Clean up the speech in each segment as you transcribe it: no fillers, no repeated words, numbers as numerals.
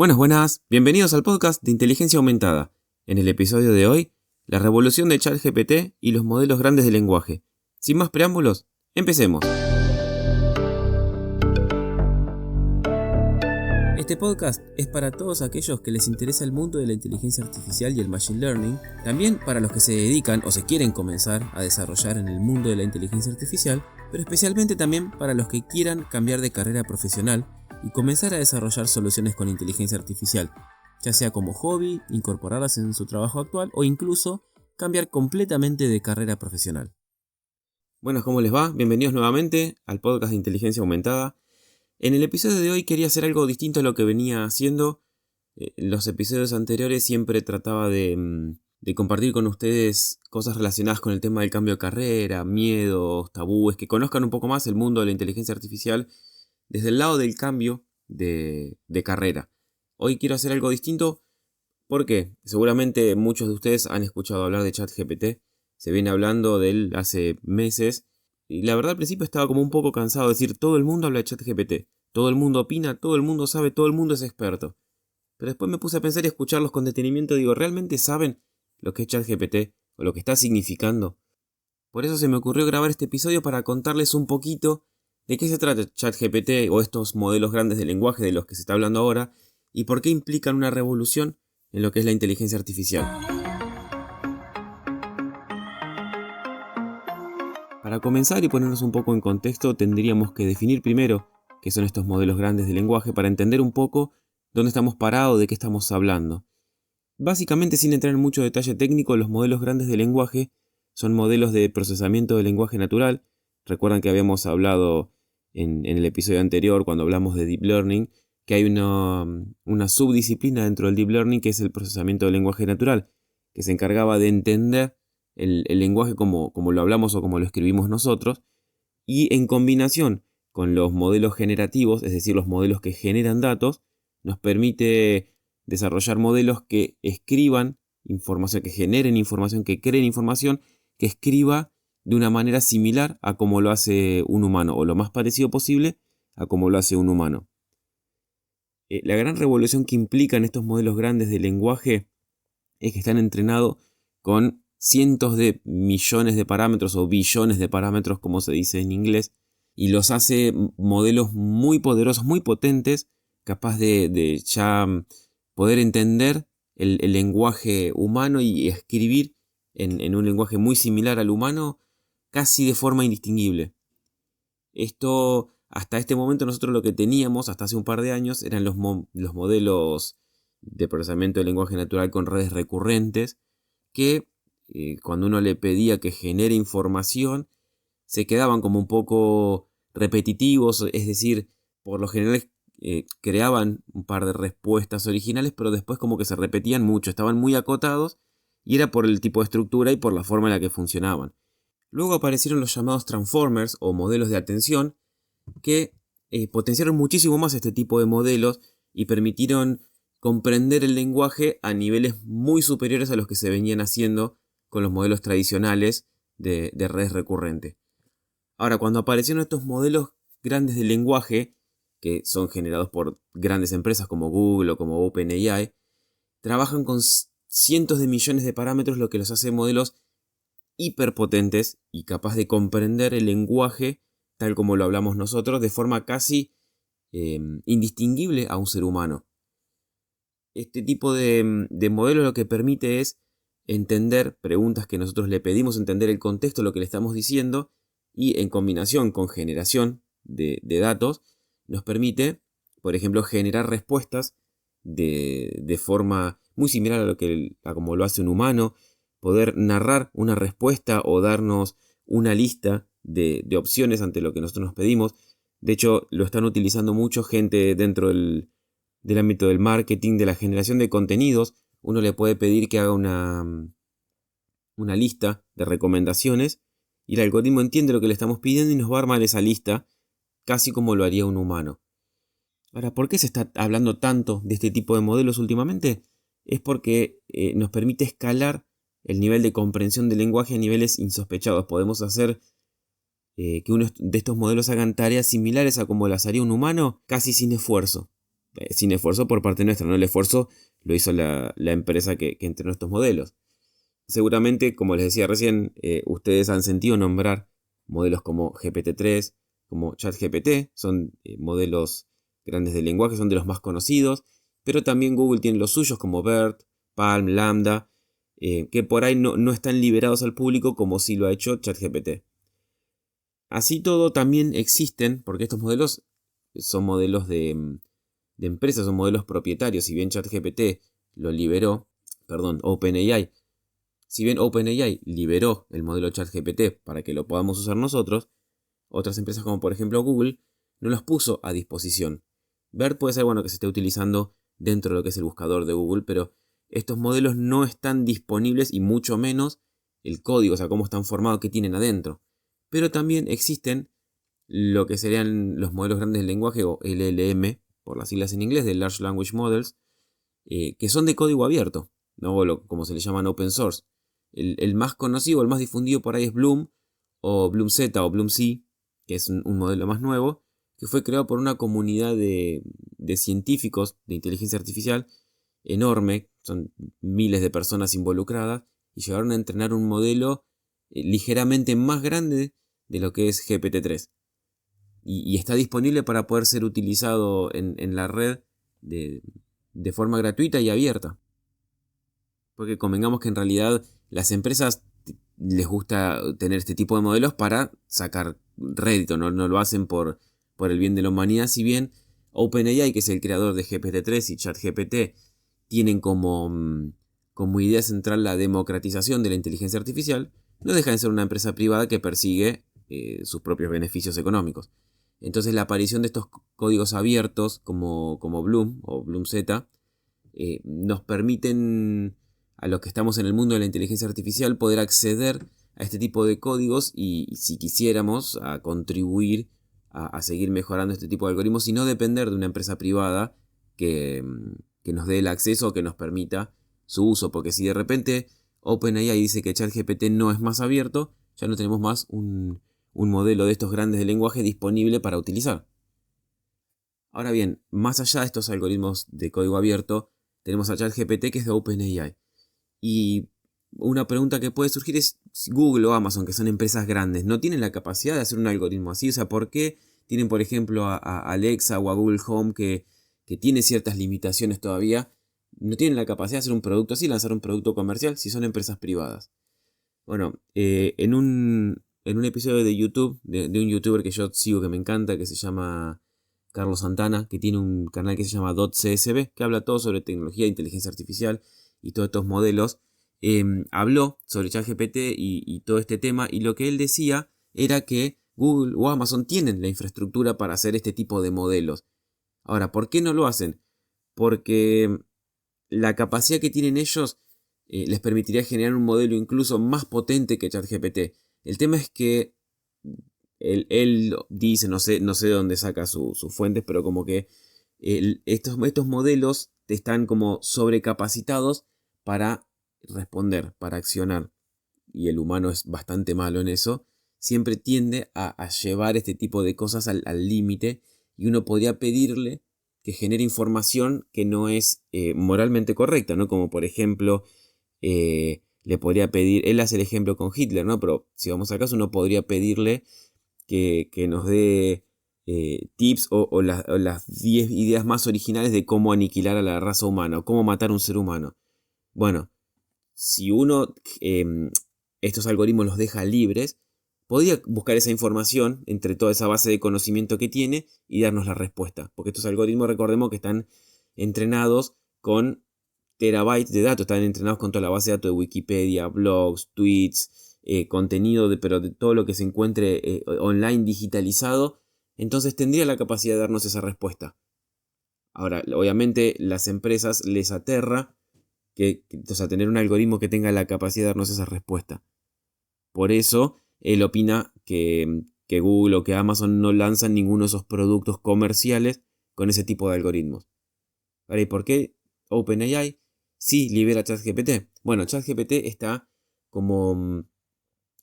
Buenas, bienvenidos al podcast de Inteligencia Aumentada. En el episodio de hoy, la revolución de ChatGPT y los modelos grandes de lenguaje. Sin más preámbulos, empecemos. Este podcast es para todos aquellos que les interesa el mundo de la inteligencia artificial y el machine learning, también para los que se dedican o se quieren comenzar a desarrollar en el mundo de la inteligencia artificial, pero especialmente también para los que quieran cambiar de carrera profesional y comenzar a desarrollar soluciones con inteligencia artificial, ya sea como hobby, incorporarlas en su trabajo actual o incluso cambiar completamente de carrera profesional. Buenas, ¿cómo les va? Bienvenidos nuevamente al podcast de Inteligencia Aumentada. En el episodio de hoy quería hacer algo distinto a lo que venía haciendo. Los episodios anteriores siempre trataba de compartir con ustedes cosas relacionadas con el tema del cambio de carrera, miedos, tabúes, que conozcan un poco más el mundo de la inteligencia artificial desde el lado del cambio de carrera. Hoy quiero hacer algo distinto porque seguramente muchos de ustedes han escuchado hablar de ChatGPT. Se viene hablando de él hace meses. Y la verdad al principio estaba como un poco cansado de decir todo el mundo habla de ChatGPT. Todo el mundo opina, todo el mundo sabe, todo el mundo es experto. Pero después me puse a pensar y escucharlos con detenimiento y digo, ¿realmente saben lo que es ChatGPT o lo que está significando? Por eso se me ocurrió grabar este episodio para contarles un poquito de qué se trata ChatGPT o estos modelos grandes de lenguaje de los que se está hablando ahora y por qué implican una revolución en lo que es la inteligencia artificial. Para comenzar y ponernos un poco en contexto, tendríamos que definir primero qué son estos modelos grandes de lenguaje para entender un poco dónde estamos parados, de qué estamos hablando. Básicamente, sin entrar en mucho detalle técnico, los modelos grandes de lenguaje son modelos de procesamiento de lenguaje natural. Recuerdan que habíamos hablado en el episodio anterior, cuando hablamos de Deep Learning, que hay una subdisciplina dentro del Deep Learning que es el procesamiento de lenguaje natural, que se encargaba de entender el lenguaje como lo hablamos o como lo escribimos nosotros, y en combinación con los modelos generativos, es decir, los modelos que generan datos, nos permite desarrollar modelos que escriban información, que generen información, que creen información, que escriba de una manera similar a como lo hace un humano, o lo más parecido posible a como lo hace un humano. La gran revolución que implican estos modelos grandes de lenguaje es que están entrenados con cientos de millones de parámetros o billones de parámetros, como se dice en inglés, y los hace modelos muy poderosos, muy potentes, capaz de ya poder entender el lenguaje humano y escribir en un lenguaje muy similar al humano, casi de forma indistinguible. Esto, hasta este momento nosotros lo que teníamos, hasta hace un par de años, eran los modelos de procesamiento de lenguaje natural con redes recurrentes, que cuando uno le pedía que genere información, se quedaban como un poco repetitivos, es decir, por lo general creaban un par de respuestas originales, pero después como que se repetían mucho, estaban muy acotados, y era por el tipo de estructura y por la forma en la que funcionaban. Luego aparecieron los llamados transformers o modelos de atención que potenciaron muchísimo más este tipo de modelos y permitieron comprender el lenguaje a niveles muy superiores a los que se venían haciendo con los modelos tradicionales de redes recurrentes. Ahora, cuando aparecieron estos modelos grandes de lenguaje, que son generados por grandes empresas como Google o como OpenAI, trabajan con cientos de millones de parámetros, lo que los hace modelos hiperpotentes y capaz de comprender el lenguaje tal como lo hablamos nosotros de forma casi indistinguible a un ser humano. Este tipo de modelo lo que permite es entender preguntas que nosotros le pedimos, entender el contexto, lo que le estamos diciendo, y en combinación con generación de datos nos permite, por ejemplo, generar respuestas de forma muy similar a como lo hace un humano, poder narrar una respuesta o darnos una lista de opciones ante lo que nosotros nos pedimos. De hecho, lo están utilizando mucho gente dentro del ámbito del marketing, de la generación de contenidos. Uno le puede pedir que haga una lista de recomendaciones y el algoritmo entiende lo que le estamos pidiendo y nos va a armar esa lista casi como lo haría un humano. Ahora, ¿por qué se está hablando tanto de este tipo de modelos últimamente? Es porque nos permite escalar el nivel de comprensión del lenguaje a niveles insospechados. Podemos hacer que uno de estos modelos hagan tareas similares a como las haría un humano casi sin esfuerzo. sin esfuerzo por parte nuestra, ¿no? El esfuerzo lo hizo la empresa que entrenó estos modelos. Seguramente, como les decía recién, ustedes han sentido nombrar modelos como GPT-3, como ChatGPT, son modelos grandes de lenguaje, son de los más conocidos, pero también Google tiene los suyos como BERT, Palm, Lambda, que por ahí no están liberados al público como sí lo ha hecho ChatGPT. Así todo, también existen, porque estos modelos son modelos de empresas, son modelos propietarios. Si bien ChatGPT lo liberó, OpenAI, si bien OpenAI liberó el modelo ChatGPT para que lo podamos usar nosotros, otras empresas como por ejemplo Google no los puso a disposición. BERT puede ser que se esté utilizando dentro de lo que es el buscador de Google, pero estos modelos no están disponibles y mucho menos el código, o sea, cómo están formados, qué tienen adentro. Pero también existen lo que serían los modelos grandes del lenguaje, o LLM, por las siglas en inglés, de Large Language Models, que son de código abierto, ¿no? Como se le llaman open source. El más conocido, el más difundido por ahí es Bloom, o BloomZ o BloomC, que es un modelo más nuevo, que fue creado por una comunidad de científicos de inteligencia artificial enorme, son miles de personas involucradas, y llegaron a entrenar un modelo ligeramente más grande de lo que es GPT-3. Y está disponible para poder ser utilizado en la red de forma gratuita y abierta. Porque convengamos que en realidad las empresas les gusta tener este tipo de modelos para sacar rédito, no lo hacen por el bien de la humanidad, si bien OpenAI, que es el creador de GPT-3 y ChatGPT, tienen como idea central la democratización de la inteligencia artificial, no deja de ser una empresa privada que persigue sus propios beneficios económicos. Entonces la aparición de estos códigos abiertos como Bloom o BloomZ nos permiten a los que estamos en el mundo de la inteligencia artificial poder acceder a este tipo de códigos y si quisiéramos a contribuir a seguir mejorando este tipo de algoritmos y no depender de una empresa privada que nos dé el acceso o que nos permita su uso, porque si de repente OpenAI dice que ChatGPT no es más abierto, ya no tenemos más un modelo de estos grandes de lenguaje disponible para utilizar. Ahora bien, más allá de estos algoritmos de código abierto, tenemos a ChatGPT, que es de OpenAI. Y una pregunta que puede surgir es, si Google o Amazon, que son empresas grandes, no tienen la capacidad de hacer un algoritmo así. O sea, ¿por qué tienen, por ejemplo, a Alexa o a Google Home, que tiene ciertas limitaciones todavía, no tienen la capacidad de hacer un producto así, lanzar un producto comercial, si son empresas privadas? Bueno, en un episodio de YouTube, de un youtuber que yo sigo que me encanta, que se llama Carlos Santana, que tiene un canal que se llama .csb, que habla todo sobre tecnología e inteligencia artificial y todos estos modelos, habló sobre ChatGPT y todo este tema, y lo que él decía era que Google o Amazon tienen la infraestructura para hacer este tipo de modelos. Ahora, ¿por qué no lo hacen? Porque la capacidad que tienen ellos les permitiría generar un modelo incluso más potente que ChatGPT. El tema es que él dice, no sé de dónde saca sus fuentes, pero como que estos modelos están como sobrecapacitados para responder, para accionar. Y el humano es bastante malo en eso. Siempre tiende a llevar este tipo de cosas al límite, y uno podría pedirle que genere información que no es moralmente correcta, ¿no? Como por ejemplo, le podría pedir, él hace el ejemplo con Hitler, ¿no? Pero si vamos al caso, uno podría pedirle que nos dé tips o las 10 ideas más originales de cómo aniquilar a la raza humana o cómo matar a un ser humano. Bueno, si uno estos algoritmos los deja libres, podría buscar esa información entre toda esa base de conocimiento que tiene y darnos la respuesta. Porque estos algoritmos, recordemos que están entrenados con terabytes de datos, están entrenados con toda la base de datos de Wikipedia, blogs, tweets, contenido pero de todo lo que se encuentre online digitalizado. Entonces tendría la capacidad de darnos esa respuesta. Ahora, obviamente las empresas les aterra tener un algoritmo que tenga la capacidad de darnos esa respuesta. Por eso él opina que Google o que Amazon no lanzan ninguno de esos productos comerciales con ese tipo de algoritmos. Ahora, ¿y por qué OpenAI sí libera ChatGPT? Bueno, ChatGPT está como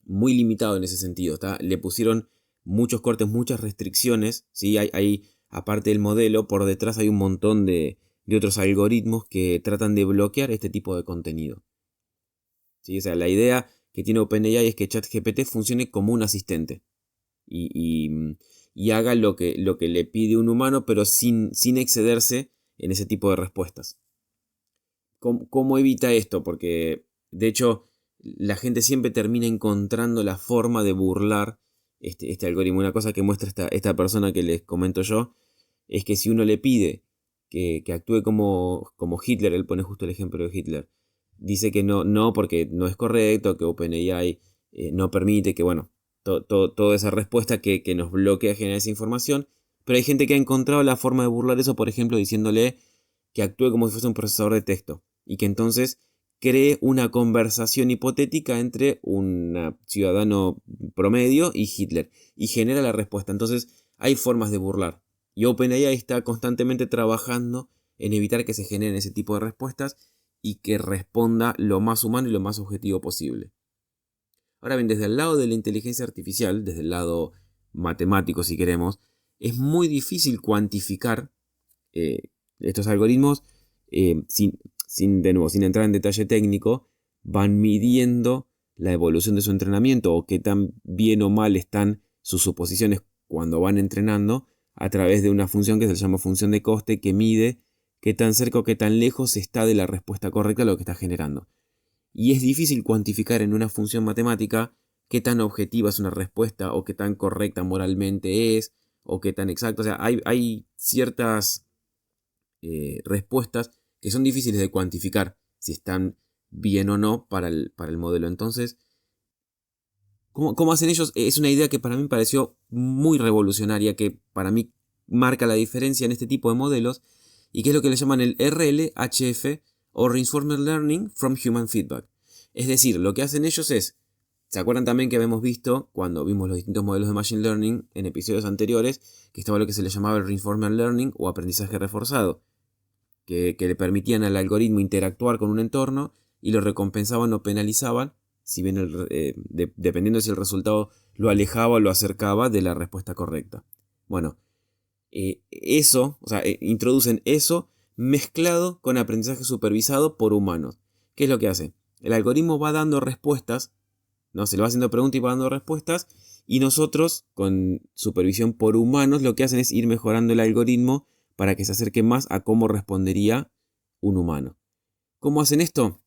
muy limitado en ese sentido. Le pusieron muchos cortes, muchas restricciones. ¿Sí? Hay aparte del modelo, por detrás hay un montón de otros algoritmos que tratan de bloquear este tipo de contenido. ¿Sí? O sea, la idea que tiene OpenAI es que ChatGPT funcione como un asistente y haga lo que le pide un humano, pero sin excederse en ese tipo de respuestas. ¿Cómo evita esto? Porque, de hecho, la gente siempre termina encontrando la forma de burlar este algoritmo. Una cosa que muestra esta persona que les comento yo es que si uno le pide que actúe como Hitler, él pone justo el ejemplo de Hitler, dice que no porque no es correcto, que OpenAI no permite, que bueno, toda esa respuesta que nos bloquea generar esa información. Pero hay gente que ha encontrado la forma de burlar eso, por ejemplo, diciéndole que actúe como si fuese un procesador de texto y que entonces cree una conversación hipotética entre un ciudadano promedio y Hitler y genera la respuesta. Entonces hay formas de burlar y OpenAI está constantemente trabajando en evitar que se generen ese tipo de respuestas y que responda lo más humano y lo más objetivo posible. Ahora bien, desde el lado de la inteligencia artificial, desde el lado matemático si queremos, es muy difícil cuantificar estos algoritmos sin entrar en detalle técnico, van midiendo la evolución de su entrenamiento o qué tan bien o mal están sus suposiciones cuando van entrenando a través de una función que se llama función de coste que mide qué tan cerca o qué tan lejos está de la respuesta correcta a lo que está generando. Y es difícil cuantificar en una función matemática qué tan objetiva es una respuesta o qué tan correcta moralmente es o qué tan exacta. O sea, hay ciertas respuestas que son difíciles de cuantificar si están bien o no para el modelo. Entonces, ¿cómo hacen ellos? Es una idea que para mí me pareció muy revolucionaria, que para mí marca la diferencia en este tipo de modelos y que es lo que le llaman el RLHF o Reinforcement Learning from Human Feedback. Es decir, lo que hacen ellos es, ¿se acuerdan también que habíamos visto cuando vimos los distintos modelos de Machine Learning en episodios anteriores, que estaba lo que se le llamaba el Reinforcement Learning o aprendizaje reforzado? Que le permitían al algoritmo interactuar con un entorno y lo recompensaban o penalizaban, si bien dependiendo si el resultado lo alejaba o lo acercaba de la respuesta correcta. Bueno, introducen eso mezclado con aprendizaje supervisado por humanos. ¿Qué es lo que hace? El algoritmo va dando respuestas, ¿no? Se le va haciendo preguntas y va dando respuestas, y nosotros, con supervisión por humanos, lo que hacen es ir mejorando el algoritmo para que se acerque más a cómo respondería un humano. ¿Cómo hacen esto?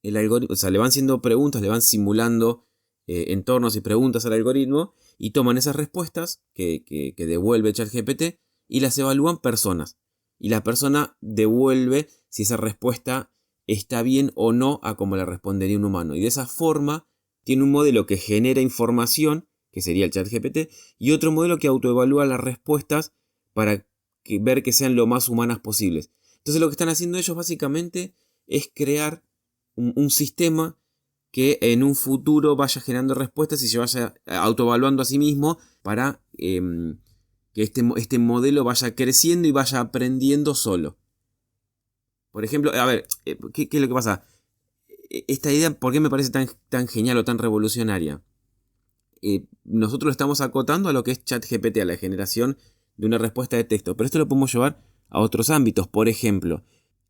El algoritmo, le van haciendo preguntas, le van simulando entornos y preguntas al algoritmo y toman esas respuestas que devuelve ChatGPT y las evalúan personas. Y la persona devuelve si esa respuesta está bien o no a cómo la respondería un humano. Y de esa forma tiene un modelo que genera información, que sería el ChatGPT, y otro modelo que autoevalúa las respuestas para ver que sean lo más humanas posibles. Entonces lo que están haciendo ellos básicamente es crear un sistema que en un futuro vaya generando respuestas y se vaya autoevaluando a sí mismo para que este modelo vaya creciendo y vaya aprendiendo solo. Por ejemplo, a ver, ¿qué es lo que pasa? Esta idea, ¿por qué me parece tan genial o tan revolucionaria? Nosotros lo estamos acotando a lo que es ChatGPT, a la generación de una respuesta de texto, pero esto lo podemos llevar a otros ámbitos, por ejemplo,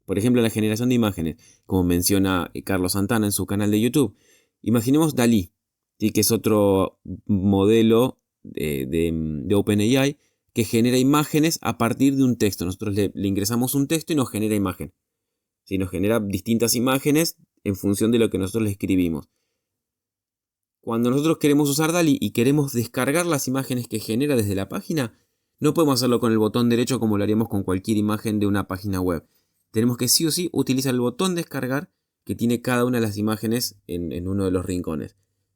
la generación de imágenes, como menciona Carlos Santana en su canal de YouTube. Imaginemos DALL-E, ¿sí? Que es otro modelo de OpenAI que genera imágenes a partir de un texto. Nosotros le ingresamos un texto y nos genera imagen. ¿Sí? Nos genera distintas imágenes en función de lo que nosotros le escribimos. Cuando nosotros queremos usar DALL-E y queremos descargar las imágenes que genera desde la página, no podemos hacerlo con el botón derecho como lo haríamos con cualquier imagen de una página web. Tenemos que sí o sí utilizar el botón descargar que tiene cada una de las imágenes en uno de los rincones.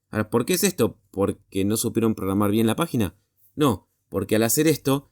Ahora, ¿por qué es esto? ¿Porque no supieron programar bien la página? No, porque al hacer esto,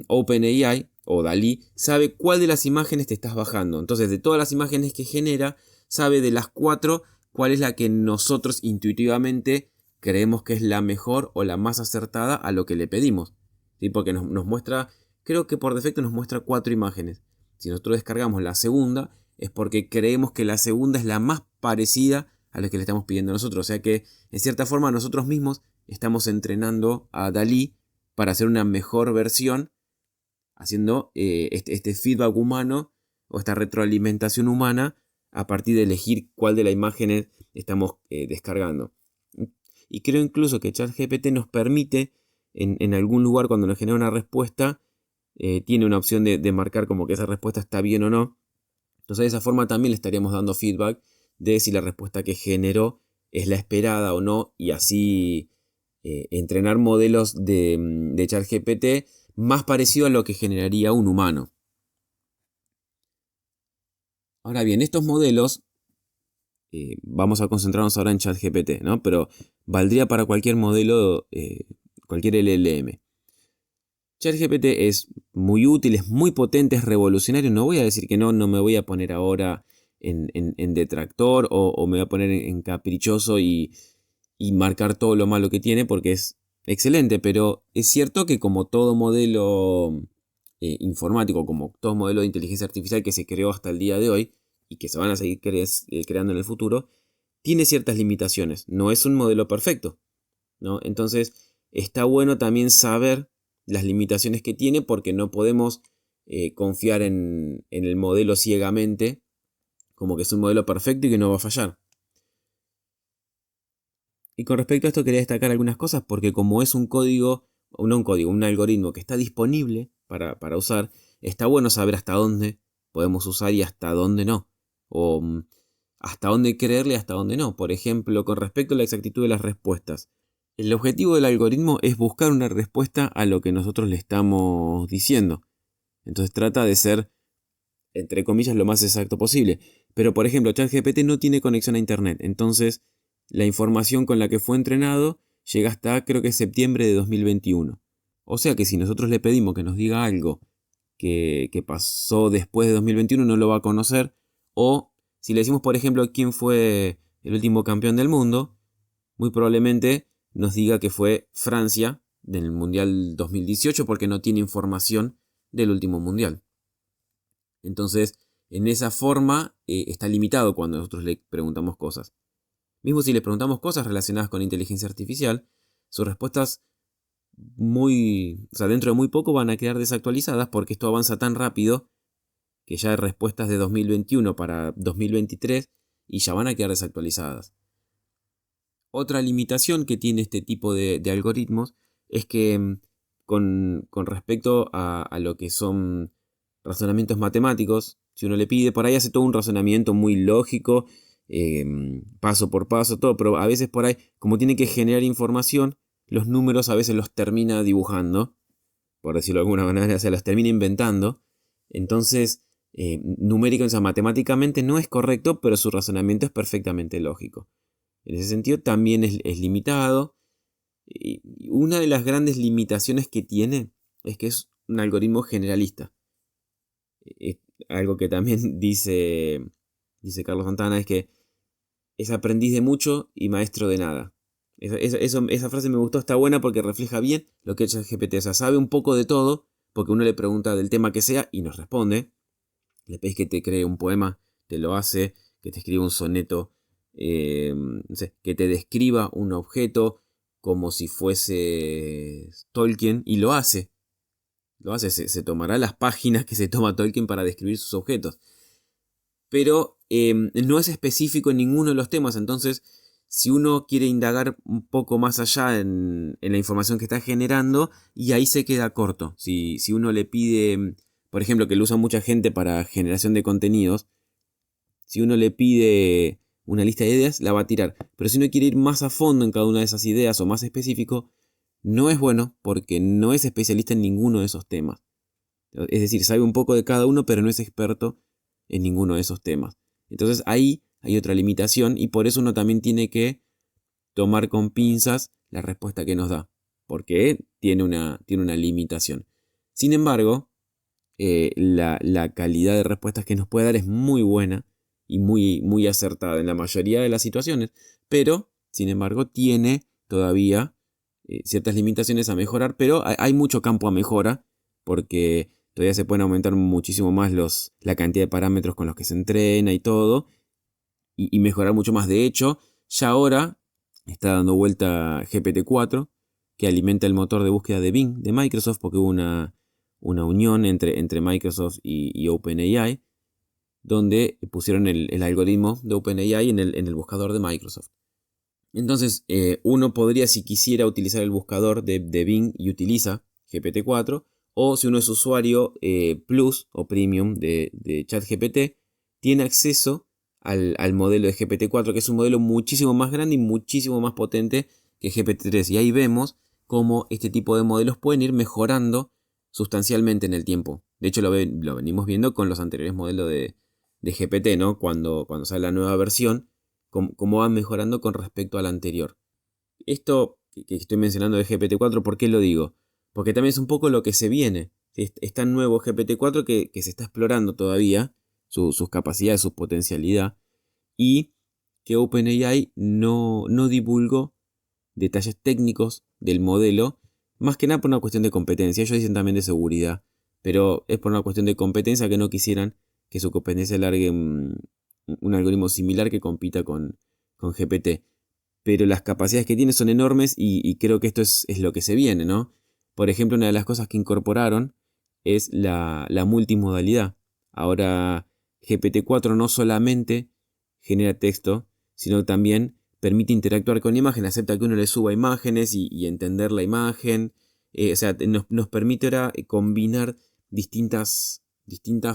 OpenAI o DALL-E sabe cuál de las imágenes te estás bajando. Entonces, de todas las imágenes que genera, sabe de las 4 cuál es la que nosotros intuitivamente creemos que es la mejor o la más acertada a lo que le pedimos. ¿Sí? Porque nos muestra, creo que por defecto nos muestra 4 imágenes. Si nosotros descargamos la segunda, es porque creemos que la segunda es la más parecida a lo que le estamos pidiendo nosotros. O sea que, en cierta forma, nosotros mismos estamos entrenando a DALL-E para hacer una mejor versión, haciendo este feedback humano o esta retroalimentación humana a partir de elegir cuál de las imágenes estamos descargando. Y creo incluso que ChatGPT nos permite, en algún lugar cuando nos genera una respuesta, tiene una opción de marcar como que esa respuesta está bien o no. Entonces de esa forma también le estaríamos dando feedback de si la respuesta que generó es la esperada o no, y así entrenar modelos de ChatGPT más parecido a lo que generaría un humano. Ahora bien, estos modelos, vamos a concentrarnos ahora en ChatGPT, ¿no? Pero valdría para cualquier modelo, cualquier LLM. ChatGPT es muy útil, es muy potente, es revolucionario. No voy a decir que no me voy a poner ahora en detractor o me voy a poner en caprichoso y marcar todo lo malo que tiene, porque es excelente. Pero es cierto que como todo modelo informático, como todo modelo de inteligencia artificial que se creó hasta el día de hoy y que se van a seguir creando en el futuro, tiene ciertas limitaciones. No es un modelo perfecto, ¿no? Entonces está bueno también saber las limitaciones que tiene, porque no podemos confiar en el modelo ciegamente, como que es un modelo perfecto y que no va a fallar. Y con respecto a esto quería destacar algunas cosas, porque como es un código, o no un código, un algoritmo que está disponible para usar, está bueno saber hasta dónde podemos usar y hasta dónde no. O hasta dónde creerle y hasta dónde no. Por ejemplo, con respecto a la exactitud de las respuestas. El objetivo del algoritmo es buscar una respuesta a lo que nosotros le estamos diciendo. Entonces trata de ser, entre comillas, lo más exacto posible. Pero, por ejemplo, ChatGPT no tiene conexión a Internet. Entonces, la información con la que fue entrenado llega hasta, creo que septiembre de 2021. O sea que si nosotros le pedimos que nos diga algo que pasó después de 2021, no lo va a conocer. O si le decimos, por ejemplo, quién fue el último campeón del mundo, muy probablemente nos diga que fue Francia del Mundial 2018, porque no tiene información del último Mundial. Entonces, en esa forma está limitado cuando nosotros le preguntamos cosas. Mismo si le preguntamos cosas relacionadas con inteligencia artificial, sus respuestas dentro de muy poco van a quedar desactualizadas, porque esto avanza tan rápido que ya hay respuestas de 2021 para 2023 y ya van a quedar desactualizadas. Otra limitación que tiene este tipo de algoritmos es que con respecto a lo que son razonamientos matemáticos, si uno le pide, por ahí hace todo un razonamiento muy lógico, paso por paso, todo, pero a veces por ahí, como tiene que generar información, los números a veces los termina dibujando, por decirlo de alguna manera, o sea, los termina inventando. Entonces, numérica, o sea, matemáticamente no es correcto, pero su razonamiento es perfectamente lógico. En ese sentido también es limitado. Y una de las grandes limitaciones que tiene es que es un algoritmo generalista. Algo que también dice Carlos Santana es que es aprendiz de mucho y maestro de nada. Esa frase me gustó, está buena porque refleja bien lo que es ChatGPT. O sea, sabe un poco de todo, porque uno le pregunta del tema que sea y nos responde. Le pedís que te cree un poema, te lo hace, que te escriba un soneto, no sé, que te describa un objeto como si fuese Tolkien, y lo hace. Se tomará las páginas que se toma Tolkien para describir sus objetos. Pero no es específico en ninguno de los temas. Entonces, si uno quiere indagar un poco más allá en la información que está generando, y ahí se queda corto. Si uno le pide, por ejemplo, que lo usa mucha gente para generación de contenidos, si uno le pide una lista de ideas, la va a tirar. Pero si uno quiere ir más a fondo en cada una de esas ideas o más específico, no es bueno, porque no es especialista en ninguno de esos temas. Es decir, sabe un poco de cada uno, pero no es experto en ninguno de esos temas. Entonces ahí hay otra limitación, y por eso uno también tiene que tomar con pinzas la respuesta que nos da, porque tiene una limitación. Sin embargo, la calidad de respuestas que nos puede dar es muy buena y muy acertada en la mayoría de las situaciones, pero sin embargo tiene todavía ciertas limitaciones a mejorar, pero hay mucho campo a mejora, porque todavía se pueden aumentar muchísimo más la cantidad de parámetros con los que se entrena y todo, y mejorar mucho más. De hecho, ya ahora está dando vuelta GPT-4, que alimenta el motor de búsqueda de Bing de Microsoft, porque hubo una unión entre Microsoft y OpenAI, donde pusieron el algoritmo de OpenAI en el buscador de Microsoft. Entonces, uno podría, si quisiera, utilizar el buscador de Bing y utiliza GPT-4, o si uno es usuario Plus o Premium de ChatGPT, tiene acceso al modelo de GPT-4, que es un modelo muchísimo más grande y muchísimo más potente que GPT-3. Y ahí vemos cómo este tipo de modelos pueden ir mejorando sustancialmente en el tiempo. De hecho, lo venimos viendo con los anteriores modelos de GPT, ¿no? Cuando sale la nueva versión, cómo van mejorando con respecto al anterior. Esto que estoy mencionando de GPT-4, ¿por qué lo digo? Porque también es un poco lo que se viene. Es tan nuevo GPT-4 que se está explorando todavía sus capacidades, su potencialidad, y que OpenAI no divulgó detalles técnicos del modelo, más que nada por una cuestión de competencia. Ellos dicen también de seguridad, pero es por una cuestión de competencia que no quisieran que su competencia largue un algoritmo similar que compita con GPT. Pero las capacidades que tiene son enormes y creo que esto es lo que se viene, ¿no? Por ejemplo, una de las cosas que incorporaron es la multimodalidad. Ahora GPT-4 no solamente genera texto, sino también permite interactuar con imágenes, acepta que uno le suba imágenes y entender la imagen. O sea, nos permite ahora combinar distintas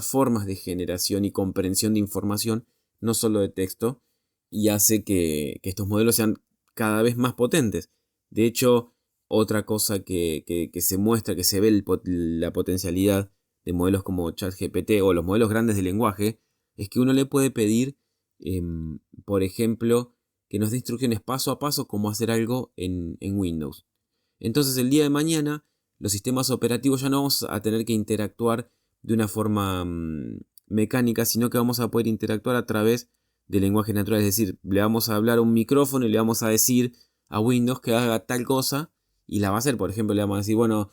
formas de generación y comprensión de información, no solo de texto, y hace que estos modelos sean cada vez más potentes. De hecho, otra cosa que se muestra, que se ve la potencialidad de modelos como ChatGPT o los modelos grandes de lenguaje, es que uno le puede pedir, por ejemplo, que nos dé instrucciones paso a paso cómo hacer algo en Windows. Entonces, el día de mañana, los sistemas operativos ya no vamos a tener que interactuar de una forma mecánica, sino que vamos a poder interactuar a través de lenguaje natural. Es decir, le vamos a hablar a un micrófono y le vamos a decir a Windows que haga tal cosa y la va a hacer. Por ejemplo, le vamos a decir, bueno,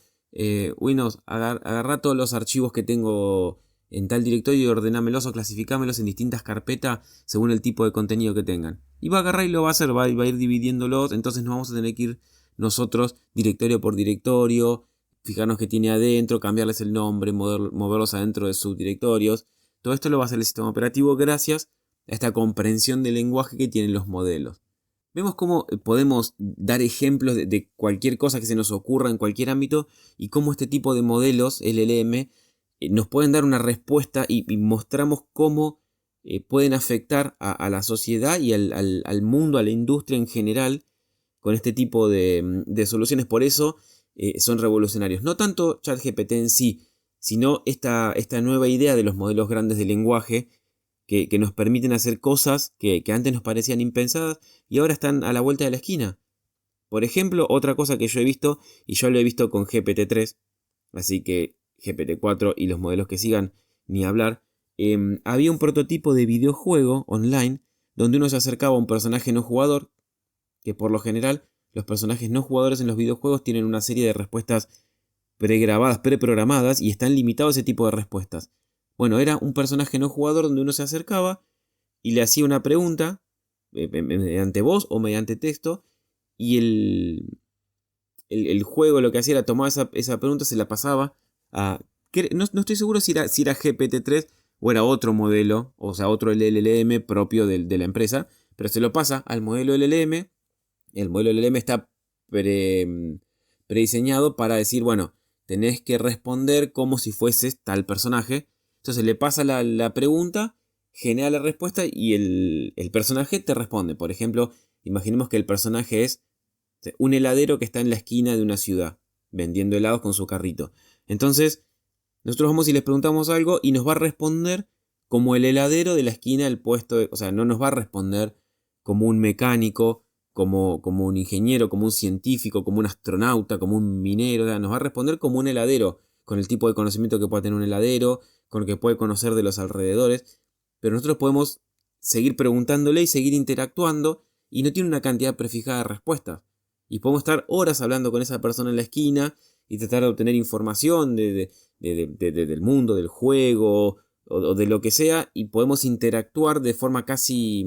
Windows, agarra todos los archivos que tengo en tal directorio y ordenámelos o clasificámelos en distintas carpetas según el tipo de contenido que tengan. Y va a agarrar y lo va a hacer, va a ir dividiéndolos, entonces no vamos a tener que ir nosotros directorio por directorio, fijarnos qué tiene adentro, cambiarles el nombre, moverlos adentro de subdirectorios. Todo esto lo va a hacer el sistema operativo gracias a esta comprensión del lenguaje que tienen los modelos. Vemos cómo podemos dar ejemplos de cualquier cosa que se nos ocurra en cualquier ámbito y cómo este tipo de modelos LLM nos pueden dar una respuesta y mostramos cómo pueden afectar a la sociedad y al mundo, a la industria en general con este tipo de soluciones. Por eso son revolucionarios. No tanto ChatGPT en sí, sino esta nueva idea de los modelos grandes de lenguaje que nos permiten hacer cosas que antes nos parecían impensadas y ahora están a la vuelta de la esquina. Por ejemplo, otra cosa que yo he visto, y yo lo he visto con GPT-3, así que GPT-4 y los modelos que sigan, ni hablar, había un prototipo de videojuego online donde uno se acercaba a un personaje no jugador, que por lo general los personajes no jugadores en los videojuegos tienen una serie de respuestas pregrabadas, preprogramadas y están limitados a ese tipo de respuestas. Bueno, era un personaje no jugador donde uno se acercaba y le hacía una pregunta mediante voz o mediante texto y el juego lo que hacía era tomar esa pregunta, se la pasaba a... No estoy seguro si era GPT-3 o era otro modelo, o sea, otro LLM propio de la empresa, pero se lo pasa al modelo LLM. El modelo LLM está prediseñado para decir, bueno, tenés que responder como si fueses tal personaje. Entonces le pasa la pregunta, genera la respuesta y el personaje te responde. Por ejemplo, imaginemos que el personaje es un heladero que está en la esquina de una ciudad, vendiendo helados con su carrito. Entonces, nosotros vamos y les preguntamos algo y nos va a responder como el heladero de la esquina del puesto. O sea, no nos va a responder como un mecánico, como un ingeniero, como un científico, como un astronauta, como un minero. O sea, nos va a responder como un heladero, con el tipo de conocimiento que pueda tener un heladero, con lo que puede conocer de los alrededores. Pero nosotros podemos seguir preguntándole y seguir interactuando y no tiene una cantidad prefijada de respuestas. Y podemos estar horas hablando con esa persona en la esquina y tratar de obtener información del mundo, del juego o de lo que sea, y podemos interactuar de forma casi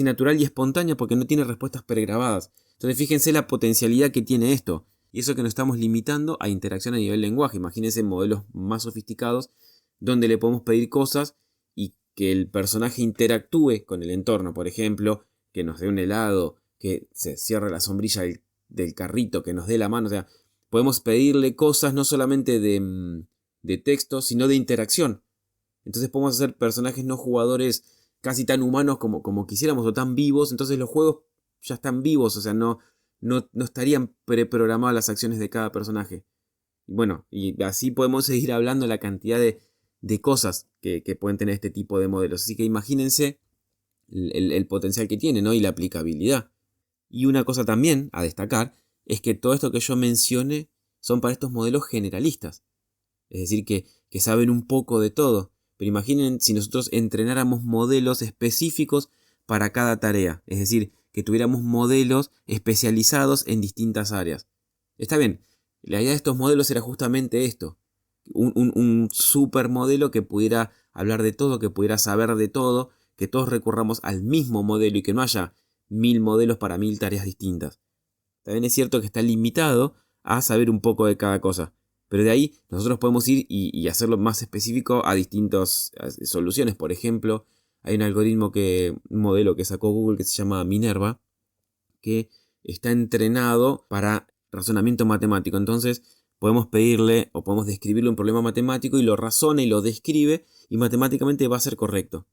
natural y espontánea porque no tiene respuestas pregrabadas. Entonces Entonces fíjense la potencialidad que tiene esto. Y eso que nos estamos limitando a interacción a nivel lenguaje. Imagínense modelos más sofisticados donde le podemos pedir cosas y que el personaje interactúe con el entorno. Por ejemplo, que nos dé un helado, que se cierre la sombrilla del carrito, que nos dé la mano. O sea, podemos pedirle cosas no solamente de texto, sino de interacción. Entonces podemos hacer personajes no jugadores casi tan humanos como quisiéramos o tan vivos. Entonces los juegos ya están vivos, o sea, no estarían preprogramadas las acciones de cada personaje. Y bueno, y así podemos seguir hablando de la cantidad de cosas que pueden tener este tipo de modelos. Así que imagínense el potencial que tiene, ¿no? Y la aplicabilidad. Y una cosa también a destacar es que todo esto que yo mencione son para estos modelos generalistas. Es decir, que saben un poco de todo. Pero imaginen si nosotros entrenáramos modelos específicos para cada tarea. Es decir, que tuviéramos modelos especializados en distintas áreas. Está bien, la idea de estos modelos era justamente esto. Un supermodelo que pudiera hablar de todo, que pudiera saber de todo, que todos recurramos al mismo modelo y que no haya 1000 modelos para 1000 tareas distintas. También es cierto que está limitado a saber un poco de cada cosa. Pero de ahí nosotros podemos ir y hacerlo más específico a distintas soluciones. Por ejemplo, hay un modelo que sacó Google que se llama Minerva, que está entrenado para razonamiento matemático. Entonces podemos pedirle o podemos describirle un problema matemático y lo razona y lo describe y matemáticamente va a ser correcto.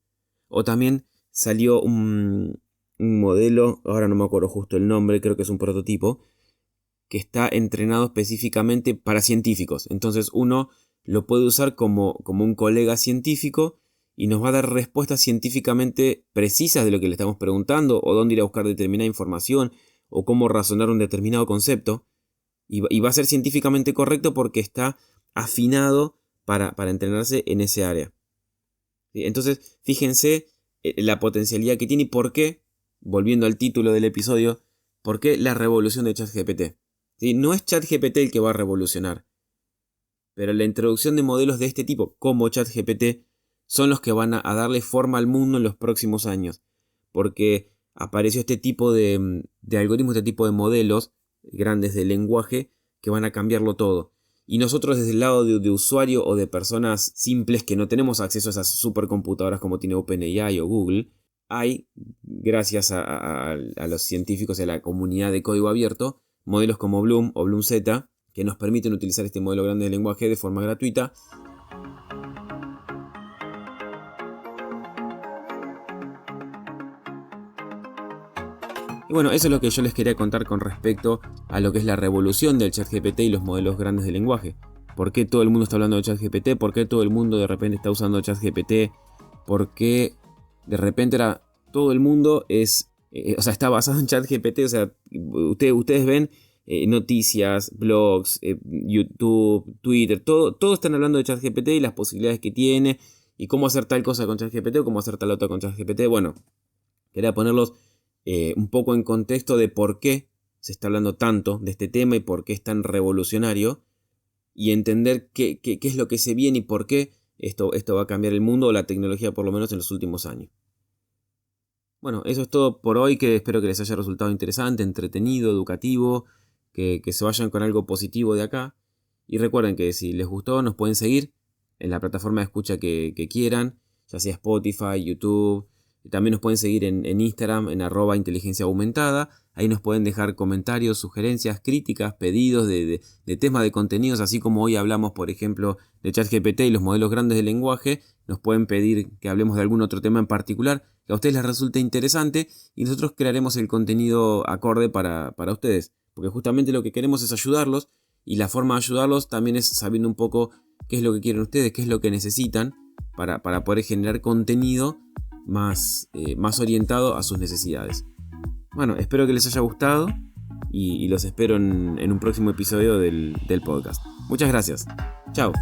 O también salió un modelo, ahora no me acuerdo justo el nombre, creo que es un prototipo, que está entrenado específicamente para científicos. Entonces uno lo puede usar como un colega científico y nos va a dar respuestas científicamente precisas de lo que le estamos preguntando, o dónde ir a buscar determinada información, o cómo razonar un determinado concepto. Y va a ser científicamente correcto porque está afinado para entrenarse en ese área. Entonces, fíjense la potencialidad que tiene y por qué, volviendo al título del episodio, por qué la revolución de ChatGPT. ¿Sí? No es ChatGPT el que va a revolucionar, pero la introducción de modelos de este tipo, como ChatGPT, son los que van a darle forma al mundo en los próximos años. Porque apareció este tipo de algoritmos, este tipo de modelos grandes de lenguaje que van a cambiarlo todo. Y nosotros desde el lado de usuario o de personas simples que no tenemos acceso a esas supercomputadoras como tiene OpenAI o Google, hay, gracias a los científicos y a la comunidad de código abierto, modelos como Bloom o BloomZ que nos permiten utilizar este modelo grande de lenguaje de forma gratuita. Y bueno, eso es lo que yo les quería contar con respecto a lo que es la revolución del ChatGPT y los modelos grandes de lenguaje. ¿Por qué todo el mundo está hablando de ChatGPT? ¿Por qué todo el mundo de repente está usando ChatGPT? ¿Por qué de repente ahora todo el mundo está basado en ChatGPT? O sea, ustedes ven noticias, blogs, YouTube, Twitter, todo están hablando de ChatGPT y las posibilidades que tiene y cómo hacer tal cosa con ChatGPT o cómo hacer tal otra con ChatGPT. Bueno, quería ponerlos un poco en contexto de por qué se está hablando tanto de este tema y por qué es tan revolucionario y entender qué es lo que se viene y por qué esto va a cambiar el mundo o la tecnología por lo menos en los últimos años. Bueno, eso es todo por hoy, que espero que les haya resultado interesante, entretenido, educativo, que se vayan con algo positivo de acá. Y recuerden que si les gustó nos pueden seguir en la plataforma de escucha que quieran, ya sea Spotify, YouTube. También nos pueden seguir en Instagram, en @inteligenciaaumentada. Ahí nos pueden dejar comentarios, sugerencias, críticas, pedidos de temas de contenidos, así como hoy hablamos, por ejemplo, de ChatGPT y los modelos grandes de lenguaje. Nos pueden pedir que hablemos de algún otro tema en particular que a ustedes les resulte interesante y nosotros crearemos el contenido acorde para ustedes. Porque justamente lo que queremos es ayudarlos y la forma de ayudarlos también es sabiendo un poco qué es lo que quieren ustedes, qué es lo que necesitan para poder generar contenido más orientado a sus necesidades. Bueno, espero que les haya gustado y los espero en un próximo episodio del podcast. Muchas gracias. Chao.